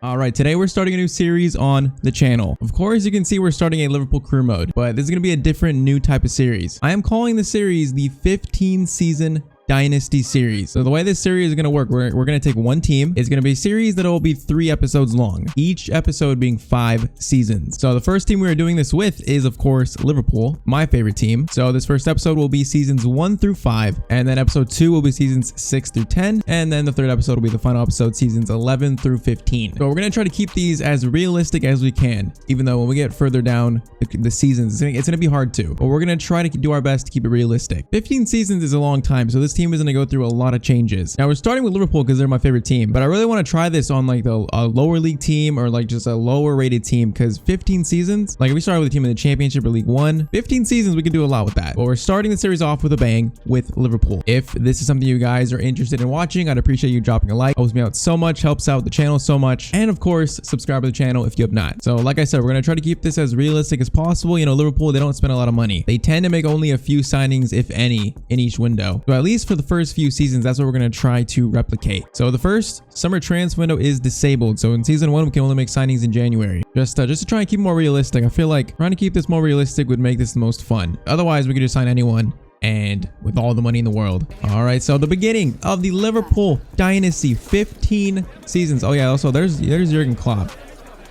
All right, today we're starting a new series on the channel. Of course, you can see we're starting a Liverpool Career Mode, but this is going to be a different new type of series. I am calling the series the 15 season Dynasty series. So the way this series is going to work, we're going to take one team. It's going to be a series that will be 3 episodes long, each episode being 5 seasons. So the first team we are doing this with is, of course, Liverpool, my favorite team. So this first episode will be seasons 1 through 5, and then episode 2 will be seasons 6 through 10, and then the third episode will be the final episode, seasons 11 through 15. So we're going to try to keep these as realistic as we can, even though when we get further down the seasons, it's going to be hard to, but we're going to try to do our best to keep it realistic. 15 seasons is a long time, so this team is going to go through a lot of changes. Now we're starting with Liverpool because they're my favorite team, but I really want to try this on like a lower league team or like just a lower rated team, because 15 seasons, like if we started with a team in the Championship or League One, 15 seasons, we can do a lot with that. But we're starting the series off with a bang with Liverpool. If this is something you guys are interested in watching, I'd appreciate you dropping a like. It helps me out so much, helps out the channel so much, and of course subscribe to the channel if you have not. So like I said, we're going to try to keep this as realistic as possible. You know, Liverpool, they don't spend a lot of money. They tend to make only a few signings, if any, in each window. So at least for the first few seasons, that's what we're going to try to replicate. So the first summer transfer window is disabled. So in season 1, we can only make signings in January. Just to try and keep it more realistic. I feel like trying to keep this more realistic would make this the most fun. Otherwise, we could just sign anyone and with all the money in the world. All right, so the beginning of the Liverpool Dynasty, 15 seasons. Oh yeah, also there's Jurgen Klopp.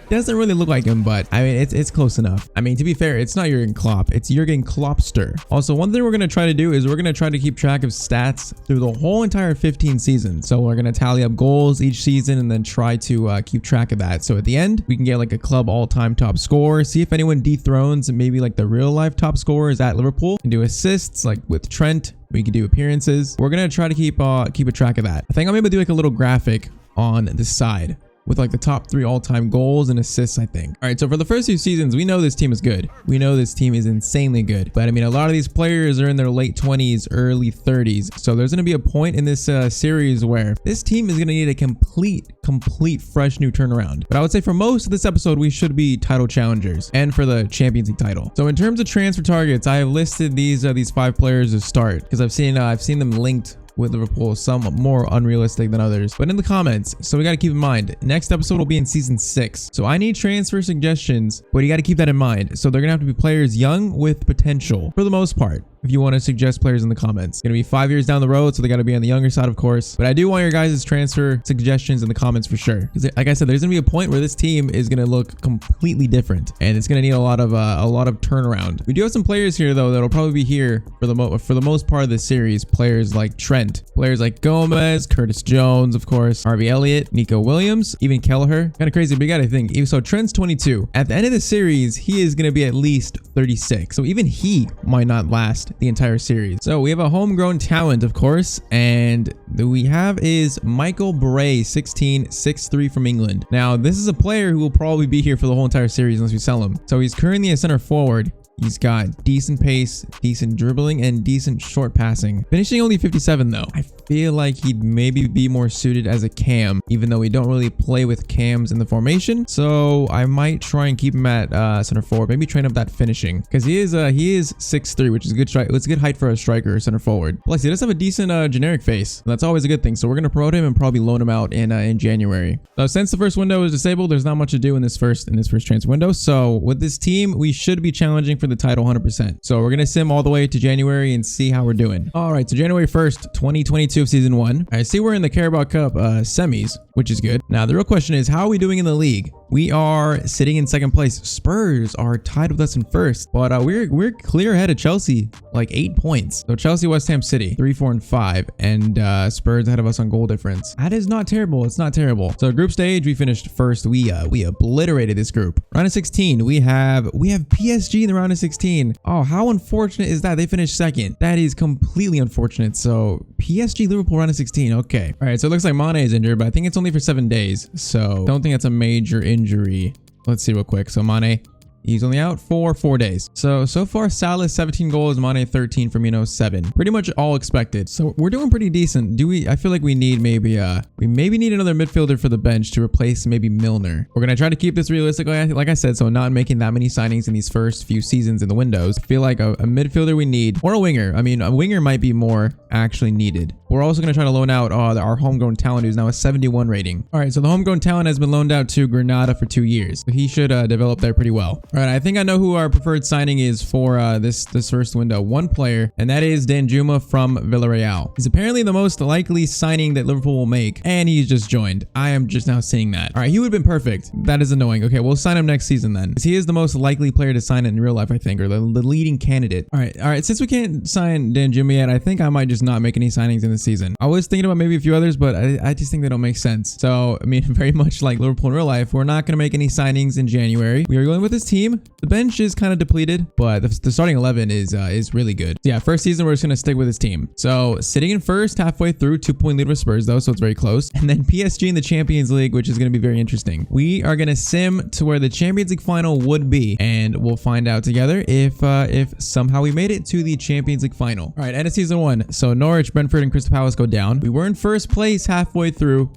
Doesn't really look like him, but I mean, it's close enough. I mean, to be fair, it's not Jurgen Klopp, it's Jurgen Kloppster. Also, one thing we're going to try to do is we're going to try to keep track of stats through the whole entire 15 seasons. So we're going to tally up goals each season and then try to keep track of that. So at the end, we can get like a club all-time top scorer, see if anyone dethrones maybe like the real life top scorers at Liverpool, and do assists like with Trent. We can do appearances. We're going to try to keep a track of that. I think I'm able to do like a little graphic on the side with like the top 3 all-time goals and assists, I think. All right, so for the first few seasons, we know this team is good. We know this team is insanely good. But I mean, a lot of these players are in their late 20s, early 30s. So there's going to be a point in this series where this team is going to need a complete fresh new turnaround. But I would say for most of this episode, we should be title challengers and for the Champions League title. So in terms of transfer targets, I have listed these 5 players to start because I've seen them linked with Liverpool, some more unrealistic than others, but in the comments. So we got to keep in mind, next episode will be in season 6. So I need transfer suggestions, but you got to keep that in mind. So they're gonna have to be players young with potential for the most part. If you want to suggest players in the comments, it's gonna be 5 years down the road, so they got to be on the younger side, of course. But I do want your guys' transfer suggestions in the comments for sure, because like I said, there's gonna be a point where this team is gonna look completely different, and it's gonna need a lot of turnaround. We do have some players here though that'll probably be here for the most part of this series. Players like Trent, players like Gomez, Curtis Jones, of course, Harvey Elliott, Nico Williams, even Kelleher. Kind of crazy, but you gotta think. So Trent's 22. At the end of the series, he is gonna be at least 36. So even he might not last the entire series. So we have a homegrown talent, of course, and we have is Michael Bray, 16, 6'3" from England. Now this is a player who will probably be here for the whole entire series unless we sell him. So he's currently a center forward. He's got decent pace, decent dribbling, and decent short passing. Finishing only 57 though. I feel like he'd maybe be more suited as a cam, even though we don't really play with cams in the formation. So I might try and keep him at center forward. Maybe train up that finishing, because he is 6'3", which is a good strike. It's a good height for a striker, center forward. Plus he does have a decent generic face. That's always a good thing. So we're gonna promote him and probably loan him out in January. So since the first window is disabled, there's not much to do in this first transfer window. So with this team, we should be challenging for the title 100%. So we're gonna sim all the way to January and see how we're doing. All right, so January 1st, 2022 of season 1. I see we're in the Carabao Cup semis, which is good. Now the real question is, how are we doing in the league? We are sitting in second place. Spurs are tied with us in first, but we're clear ahead of Chelsea, like 8 points. So Chelsea, West Ham City, 3, 4, and 5, and Spurs ahead of us on goal difference. That is not terrible. It's not terrible. So group stage, we finished first. We obliterated this group. Round of 16, we have PSG in the round of 16. Oh, how unfortunate is that? They finished second. That is completely unfortunate. So PSG, Liverpool, round of 16. Okay. All right. So it looks like Mane is injured, but I think it's only for 7 days. So don't think that's a major injury. Let's see real quick. So Mane, he's only out for 4 days. So far, Salah 17 goals, Mane 13, Firmino 7. Pretty much all expected. So we're doing pretty decent. I feel like we need maybe need another midfielder for the bench to replace maybe Milner. We're gonna try to keep this realistic, like I said, so not making that many signings in these first few seasons in the windows. I feel like a midfielder we need, or a winger. I mean, a winger might be more actually needed. We're also going to try to loan out our homegrown talent, who's now a 71 rating. All right, so the homegrown talent has been loaned out to Granada for 2 years. So he should develop there pretty well. All right, I think I know who our preferred signing is for this first window. One player, and that is Danjuma from Villarreal. He's apparently the most likely signing that Liverpool will make, and he's just joined. I am just now seeing that. All right, he would have been perfect. That is annoying. Okay, we'll sign him next season then, because he is the most likely player to sign it in real life, I think, or the leading candidate. All right. Since we can't sign Danjuma yet, I think I might just not make any signings in this season. I was thinking about maybe a few others, but I just think they don't make sense. So, I mean, very much like Liverpool in real life, we're not going to make any signings in January. We are going with this team. The bench is kind of depleted, but the starting 11 is really good. So yeah, first season, we're just going to stick with this team. So sitting in first halfway through, 2-point lead with Spurs though, so it's very close. And then PSG in the Champions League, which is going to be very interesting. We are going to sim to where the Champions League final would be, and we'll find out together if somehow we made it to the Champions League final. All right, end of season 1. So Norwich, Brentford, and Crystal Palace go down. We were in first place halfway through.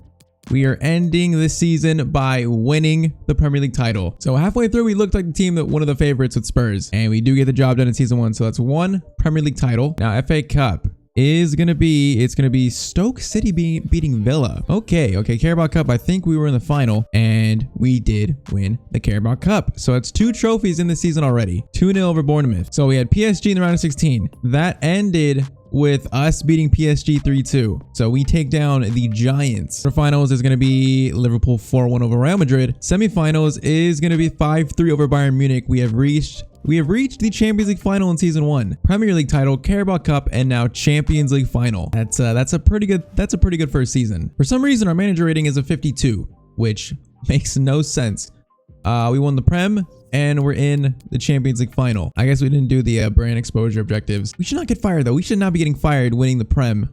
We are ending this season by winning the Premier League title. So halfway through, we looked like the team that one of the favorites with Spurs, and we do get the job done in season 1. So that's 1 Premier League title. Now FA Cup is gonna be Stoke City beating Villa. Okay, Carabao Cup. I think we were in the final, and we did win the Carabao Cup. So it's 2 trophies in the season already. 2-0 over Bournemouth. So we had PSG in the round of 16. That ended with us beating PSG 3-2. So we take down the Giants. Quarterfinals is going to be Liverpool 4-1 over Real Madrid. Semifinals is going to be 5-3 over Bayern Munich. We have reached the Champions League final in season 1, Premier League title, Carabao Cup, and now Champions League final. That's a pretty good first season. For some reason, our manager rating is a 52, which makes no sense. We won the Prem, and we're in the Champions League final. I guess we didn't do the brand exposure objectives. We should not get fired though. We should not be getting fired winning the Prem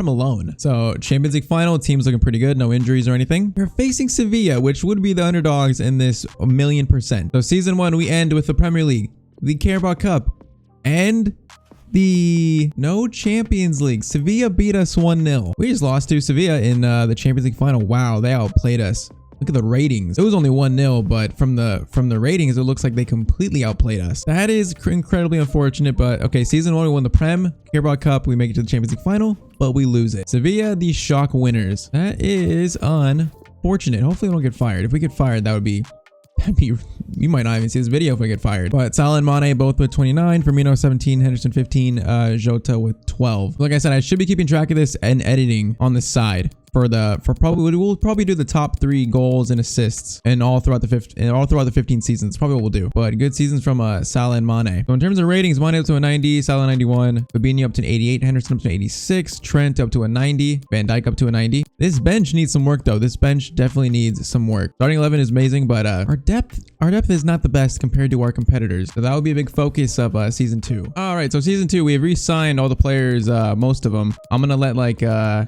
alone. So Champions League final, team's looking pretty good. No injuries or anything. We're facing Sevilla, which would be the underdogs in this 1,000,000%. So season 1, we end with the Premier League, the Carabao Cup, and the Champions League. Sevilla beat us 1-0. We just lost to Sevilla in the Champions League final. Wow, they outplayed us. Look at the ratings. It was only 1-0, but from the ratings, it looks like they completely outplayed us. That is incredibly unfortunate, but okay, season 1, we won the Prem, Carabao Cup, we make it to the Champions League final, but we lose it. Sevilla, the shock winners. That is unfortunate. Hopefully we don't get fired. If we get fired, that'd be you might not even see this video if we get fired. But Salah and Mane both with 29, Firmino 17, Henderson 15, Jota with 12. Like I said, I should be keeping track of this and editing on the side. We'll probably do the top 3 goals and assists and all throughout the 15 seasons. Probably what we'll do. But good seasons from Salah and Mane. So in terms of ratings, Mane up to a 90, Salah 91, Fabinho up to an 88, Henderson up to an 86, Trent up to a 90, Van Dijk up to a 90. This bench needs some work though. This bench definitely needs some work. Starting 11 is amazing, but our depth is not the best compared to our competitors. So that would be a big focus of season 2. All right, so season 2, we have re-signed all the players, most of them. I'm gonna let like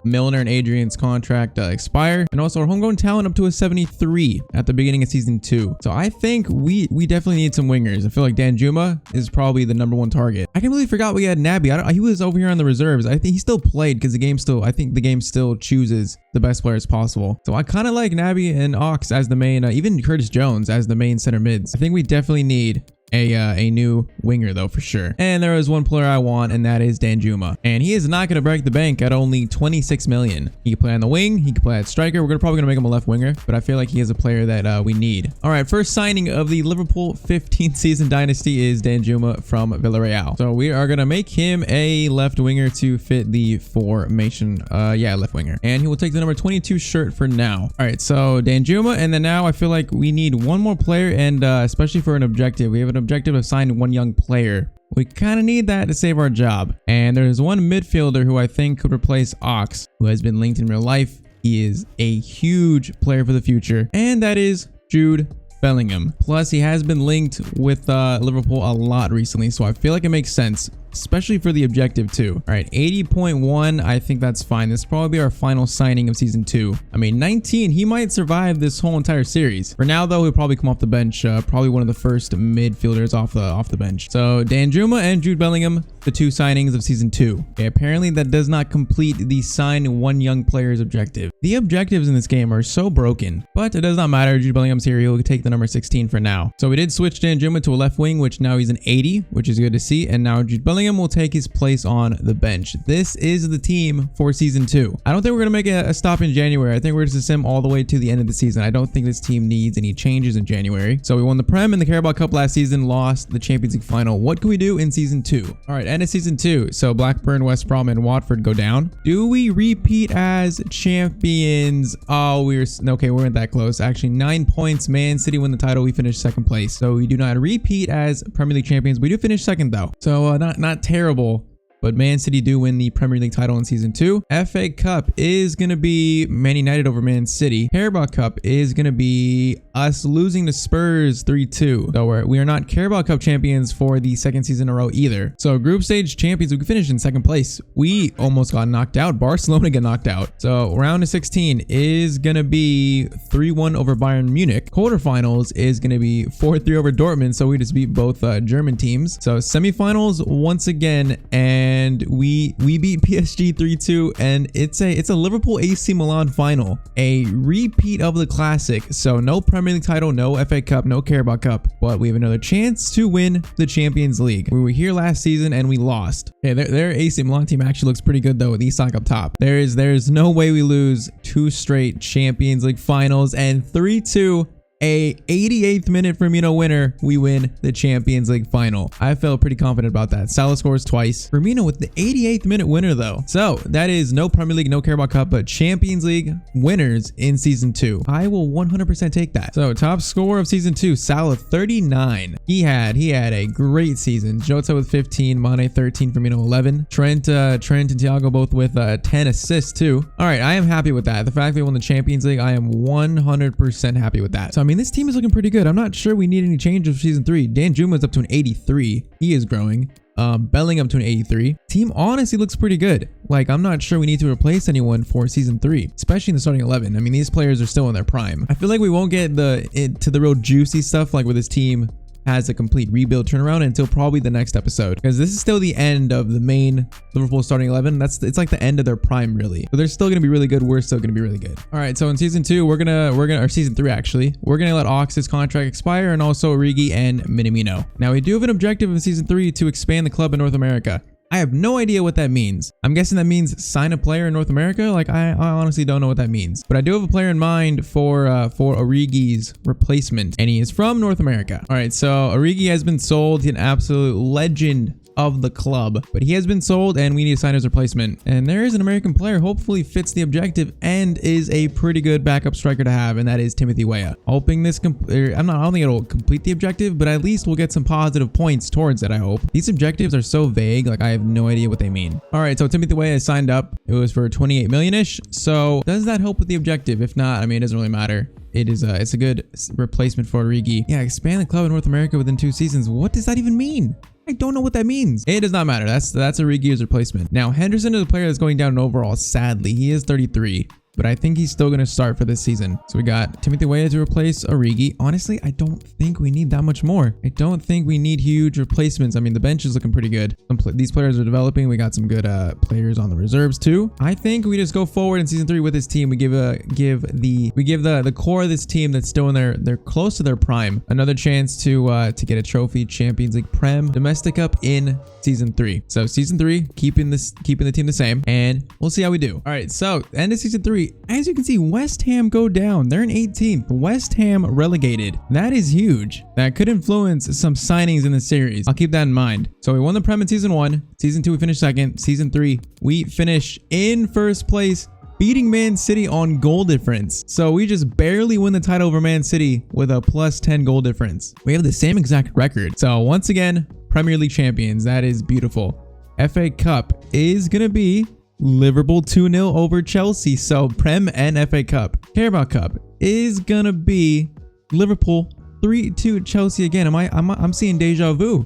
Milner and Adrian's contract expire, and also our homegrown talent up to a 73 at the beginning of season 2. So I think we definitely need some wingers. I feel like Danjuma is probably the #1 target. I completely forgot we had Naby. He was over here on the reserves. I think he still played because I think the game still chooses the best players possible. So I kind of like Naby and Ox as the main, even Curtis Jones as the main center mids. I think we definitely need a new winger though, for sure. And there is one player I want, and that is Danjuma. And he is not going to break the bank at only 26 million. He can play on the wing. He can play at striker. We're probably going to make him a left winger, but I feel like he is a player that we need. All right, first signing of the Liverpool 15th season dynasty is Danjuma from Villarreal. So we are going to make him a left winger to fit the formation. Yeah, left winger. And he will take the number 22 shirt for now. All right, so Danjuma, and then now I feel like we need one more player, and especially for an objective. We have an objective of signing 1 young player. We kind of need that to save our job. And there's one midfielder who I think could replace Ox, who has been linked in real life. He is a huge player for the future, and that is Jude Bellingham. Plus, he has been linked with Liverpool a lot recently, so I feel like it makes sense, especially for the objective too. All right, 80.1, I think that's fine. This will probably be our final signing of season 2. I mean, 19, he might survive this whole entire series. For now though, he'll probably come off the bench, probably one of the first midfielders off the bench. So Danjuma and Jude Bellingham, the 2 signings of season 2. Okay, apparently that does not complete the sign 1 young player's objective. The objectives in this game are so broken, but it does not matter. Jude Bellingham's here. He'll take the number 16 for now. So we did switch Danjuma to a left wing, which now he's an 80, which is good to see. And now Jude Bellingham Bellingham will take his place on the bench. This is the team for season 2. I don't think we're going to make a stop in January. I think we're just to sim all the way to the end of the season. I don't think this team needs any changes in January. So we won the Prem and the Carabao Cup last season, lost the Champions League final. What can we do in season 2? All right, end of season 2. So Blackburn, West Brom, and Watford go down. Do we repeat as champions? Oh, we weren't that close. Actually, 9 points. Man City win the title. We finished second place. So we do not repeat as Premier League champions. We do finish second though. So not terrible. But Man City do win the Premier League title in season 2. FA Cup is going to be Man United over Man City. Carabao Cup is going to be us losing to Spurs 3-2. So we are not Carabao Cup champions for the second season in a row either. So group stage champions, we finished in second place. We almost got knocked out. Barcelona got knocked out. So round of 16 is going to be 3-1 over Bayern Munich. Quarterfinals is going to be 4-3 over Dortmund. So we just beat both German teams. So semifinals once again, and we beat PSG 3-2, and it's a Liverpool AC Milan final, a repeat of the classic. So no Premier League title, no FA Cup, no Carabao Cup, but we have another chance to win the Champions League. We were here last season and we lost. Okay, their AC Milan team actually looks pretty good though, with Isak up top. There's no way we lose 2 straight Champions League finals, and 3-2. A 88th minute Firmino winner, we win the Champions League final. I felt pretty confident about that. Salah scores twice. Firmino with the 88th minute winner though. So that is no Premier League, no Carabao Cup, but Champions League winners in season 2. I will 100% take that. So top scorer of season 2, Salah 39. He had a great season. Jota with 15, Mane 13, Firmino 11. Trent and Thiago both with 10 assists too. All right, I am happy with that. The fact they won the Champions League, I am 100% happy with that. So I mean, this team is looking pretty good. I'm not sure we need any changes for season 3. Dan Juma's up to an 83. He is growing. Bellingham to an 83. Team honestly looks pretty good. Like, I'm not sure we need to replace anyone for season 3, especially in the starting 11. I mean, these players are still in their prime. I feel like we won't get to the real juicy stuff, like with this team has a complete rebuild turnaround, until probably the next episode, because this is still the end of the main Liverpool starting 11. It's like the end of their prime really, but they're still going to be really good. We're still going to be really good. All right, so in season 2 or season 3 actually, we're gonna let Ox's contract expire, and also Origi and Minamino. Now we do have an objective in season 3 to expand the club in North America. I have no idea what that means. I'm guessing that means sign a player in North America. Like, I honestly don't know what that means. But I do have a player in mind for Origi's replacement, and he is from North America. All right, so Origi has been sold. He's an absolute legend of the club, but he has been sold and we need to sign his replacement. And there is an American player, hopefully fits the objective and is a pretty good backup striker to have, and that is Timothy Weah. Hoping this I don't think it'll complete the objective, but at least we'll get some positive points towards it, I hope. These objectives are so vague, like I have no idea what they mean. All right, so Timothy Weah has signed up. It was for 28 million-ish. So does that help with the objective? If not, I mean, it doesn't really matter. It's a good replacement for Origi. Yeah, expand the club in North America within 2 seasons. What does that even mean? I don't know what that means. It does not matter. That's Origi's replacement. Now, Henderson is a player that's going down in overall, sadly. He is 33. but I think he's still going to start for this season. So we got Timothy Weah to replace Origi. Honestly, I don't think we need that much more. I don't think we need huge replacements. I mean, the bench is looking pretty good. These players are developing. We got some good players on the reserves too. I think we just go forward in season 3 with this team. We give the core of this team that's still in they're close to their prime another chance to get a trophy, Champions League, Prem, Domestic Cup in season 3. So season 3, keeping the team the same, and we'll see how we do. All right, so end of season 3. As you can see, West Ham go down. They're in 18th. West Ham relegated. That is huge. That could influence some signings in the series. I'll keep that in mind. So we won the Prem in season 1. Season 2, we finished second. Season 3, we finish in first place, beating Man City on goal difference. So we just barely win the title over Man City with a +10 goal difference. We have the same exact record. So once again, Premier League champions. That is beautiful. FA Cup is going to be Liverpool 2-0 over Chelsea. So Prem and FA Cup. Carabao Cup is going to be Liverpool 3-2 Chelsea again. I'm seeing deja vu.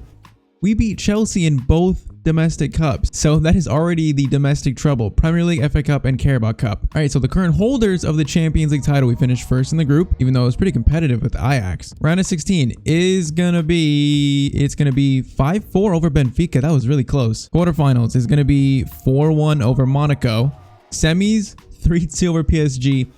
We beat Chelsea in both domestic cups. So that is already the domestic treble. Premier League, FA Cup, and Carabao Cup. All right, so the current holders of the Champions League title, we finished first in the group, even though it was pretty competitive with Ajax. Round of 16 is gonna be 5-4 over Benfica. That was really close. Quarterfinals is gonna be 4-1 over Monaco. Semis 3-2 over PSG.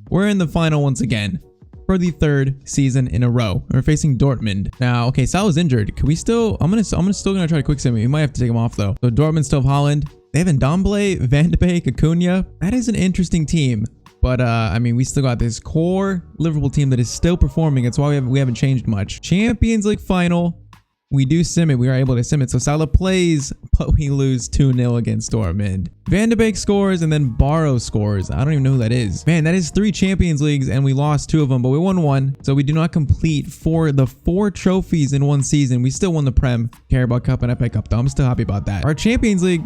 We're in the final once again. for the 3rd season in a row. We're facing Dortmund. Now, okay, Salah's injured. Can we still, I'm still gonna try to quick sim it. We might have to take him off though. So Dortmund still have Haaland. They have Ndombele, Van de Beek, Acuna. That is an interesting team. But, I mean, we still got this core Liverpool team that is still performing. That's why we haven't changed much. Champions League final. We do sim it. We are able to sim it. So Salah plays, but we lose 2-0 against Dortmund. Van de Beek scores and then Barrow scores. I don't even know who that is. Man, that is 3 Champions Leagues and we lost 2 of them, but we won 1. So we do not complete for the 4 trophies in 1 season. We still won the Prem, Carabao Cup, and FA Cup though. I'm still happy about that. Our Champions League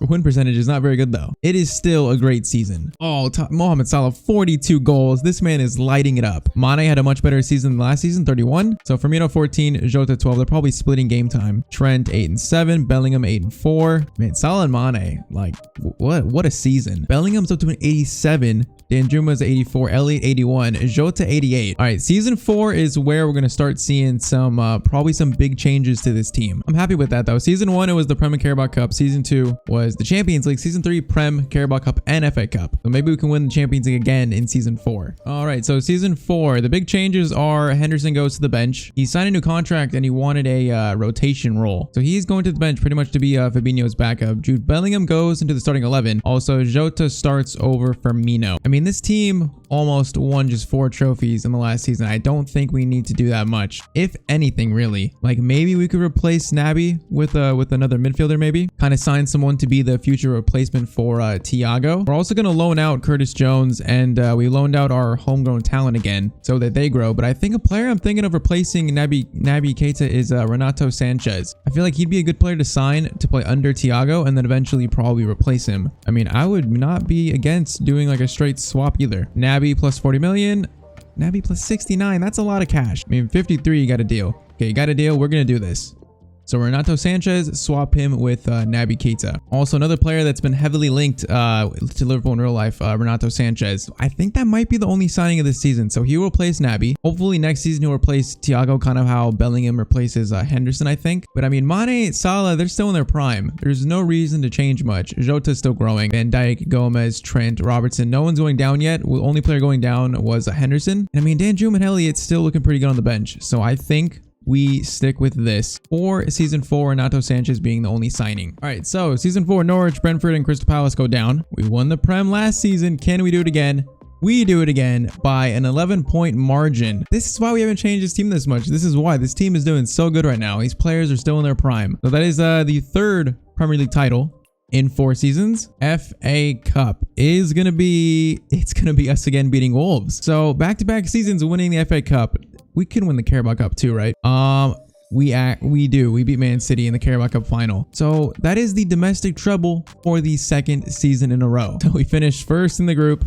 win percentage is not very good though. It is still a great season. Oh, Mohamed Salah, 42 goals. This man is lighting it up. Mane had a much better season than last season, 31. So Firmino 14, Jota 12. They're probably splitting game time. Trent 8 and 7, Bellingham 8 and 4. Man, Salah and Mane, like what a season. Bellingham's up to an 87. Danjuma's 84, Elliott 81, Jota 88. All right, season 4 is where we're going to start seeing some probably some big changes to this team. I'm happy with that though. Season 1, it was the Prem and Carabao Cup. Season 2 was the Champions League. Season 3, Prem, Carabao Cup, and FA Cup. So maybe we can win the Champions League again in season 4. All right, so season 4, the big changes are Henderson goes to the bench. He signed a new contract and he wanted a rotation role. So he's going to the bench pretty much to be Fabinho's backup. Jude Bellingham goes into the starting 11. Also, Jota starts over Firmino. I mean, this team almost won just 4 trophies in the last season. I don't think we need to do that much, if anything, really. Like maybe we could replace Naby with another midfielder, maybe kind of sign someone to be the future replacement for Thiago. We're also going to loan out Curtis Jones, and we loaned out our homegrown talent again so that they grow. But I think a player I'm thinking of replacing Naby Keita is Renato Sanchez. I feel like he'd be a good player to sign to play under Thiago and then eventually probably replace him. I mean, I would not be against doing like a straight swap either. Naby plus 40 million, Naby plus 69. That's a lot of cash. I mean, 53, you got a deal. Okay, you got a deal. We're going to do this. So Renato Sanchez, swap him with Naby Keita. Also, another player that's been heavily linked to Liverpool in real life, Renato Sanchez. I think that might be the only signing of this season. So he will replace Naby. Hopefully next season he'll replace Thiago, kind of how Bellingham replaces Henderson, I think. But I mean, Mane, Salah, they're still in their prime. There's no reason to change much. Jota's still growing. Van Dijk, Gomez, Trent, Robertson. No one's going down yet. The only player going down was Henderson. And I mean, Danjuma and Elliott's still looking pretty good on the bench. So I think we stick with this for season 4, Renato Sanchez being the only signing. All right, so season 4, Norwich, Brentford, and Crystal Palace go down. We won the Prem last season. Can we do it again? We do it again by an 11-point margin. This is why we haven't changed this team this much. This is why this team is doing so good right now. These players are still in their prime. So that is the 3rd Premier League title in 4 seasons. FA Cup is gonna be us again beating Wolves. So back-to-back seasons winning the FA Cup. We can win the Carabao Cup too, right? We do. We beat Man City in the Carabao Cup final. So that is the domestic treble for the 2nd season in a row. So we finished 1st in the group.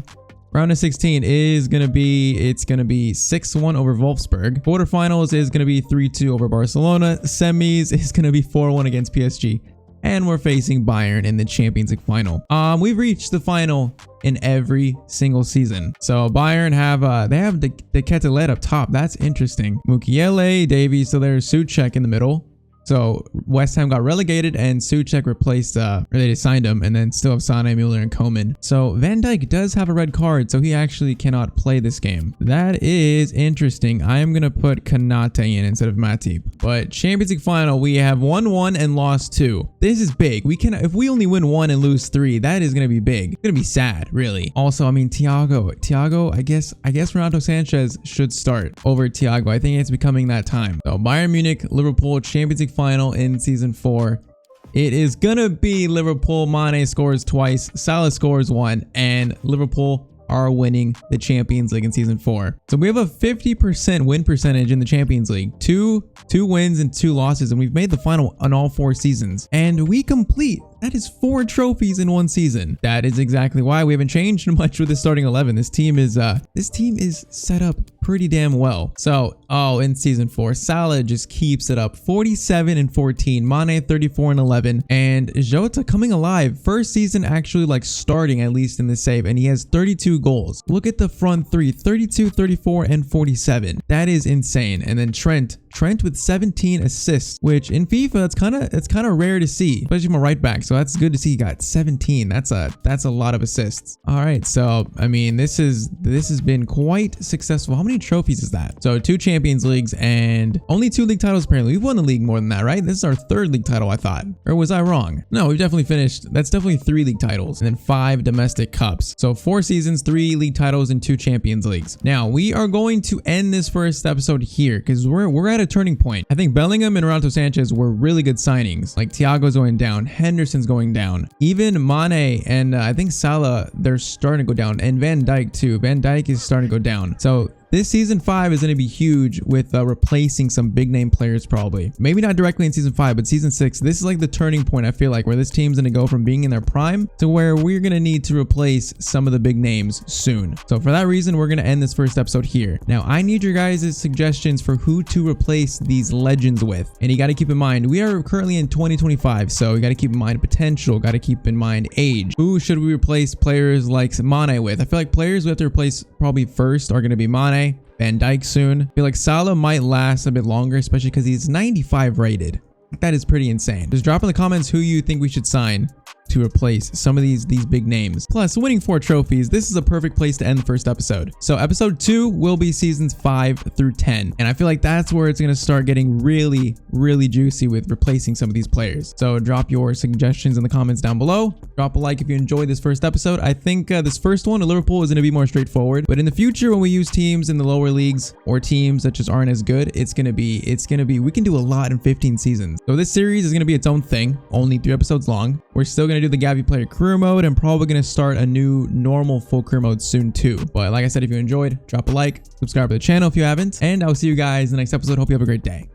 Round of 16 is going to be 6-1 over Wolfsburg. Quarterfinals is going to be 3-2 over Barcelona. Semis is going to be 4-1 against PSG. And we're facing Bayern in the Champions League final. We've reached the final in every single season. So Bayern have they have the Ketelet up top. That's interesting. Mukiele, Davies, so there's Souček in the middle. So West Ham got relegated and Souček replaced, or they signed him, and then still have Sané, Müller, and Koeman. So Van Dijk does have a red card, so he actually cannot play this game. That is interesting. I am going to put Kanate in instead of Matip. But Champions League final, we have won 1 and lost 2. This is big. We can, if we only win 1 and lose 3, that is going to be big. It's going to be sad, really. Also, I mean, Thiago, I guess Renato Sanchez should start over Thiago. I think it's becoming that time. So Bayern Munich, Liverpool, Champions League final in season 4. It is gonna be Liverpool. Mane scores twice, Salah scores 1, and Liverpool are winning the Champions League in season 4. So we have a 50% win percentage in the Champions League. Two wins and 2 losses, and we've made the final on all 4 seasons. And we complete. That is 4 trophies in 1 season. That is exactly why we haven't changed much with the starting 11. This team is set up pretty damn well. So, in season 4, Salah just keeps it up. 47 and 14, Mane 34 and 11, and Jota coming alive. First season actually like starting at least in the save, and he has 32 goals. Look at the front 3, 32, 34, and 47. That is insane. And then Trent Trent with 17 assists, which in FIFA it's kind of rare to see, especially from a right back. So that's good to see he got 17. That's a lot of assists. All right, so I mean this has been quite successful. How many trophies is that? So 2 Champions Leagues and only 2 league titles apparently. We've won the league more than that, right? This is our 3rd league title, I thought. Or was I wrong? No, we've definitely finished. That's definitely 3 league titles and then 5 domestic cups. So 4 seasons, 3 league titles and 2 Champions Leagues. Now we are going to end this first episode here because we're at a turning point. I think Bellingham and Renato Sanchez were really good signings. Like Thiago's going down, Henderson's going down, even Mane and I think Salah, they're starting to go down, and Van Dijk too. Van Dijk is starting to go down. So this season 5 is going to be huge with replacing some big name players probably. Maybe not directly in season 5, but season 6. This is like the turning point, I feel like, where this team's going to go from being in their prime to where we're going to need to replace some of the big names soon. So for that reason, we're going to end this first episode here. Now, I need your guys' suggestions for who to replace these legends with. And you got to keep in mind, we are currently in 2025, so you got to keep in mind potential, got to keep in mind age. Who should we replace players like Mane with? I feel like players we have to replace probably first are going to be Mane, Van Dijk soon. I feel like Salah might last a bit longer, especially because he's 95 rated. That is pretty insane. Just drop in the comments who you think we should sign to replace some of these big names. Plus, winning 4 trophies, this is a perfect place to end the first episode. So episode 2 will be seasons 5 through 10. And I feel like that's where it's going to start getting really, really juicy with replacing some of these players. So drop your suggestions in the comments down below. Drop a like if you enjoyed this first episode. I think this first one, Liverpool, is going to be more straightforward. But in the future, when we use teams in the lower leagues or teams that just aren't as good, it's going to be, we can do a lot in 15 seasons. So this series is going to be its own thing, only 3 episodes long. We're still going to do the KLOPP Player Career Mode and probably going to start a new normal full career mode soon too. But like I said, if you enjoyed, drop a like, subscribe to the channel if you haven't, and I'll see you guys in the next episode. Hope you have a great day.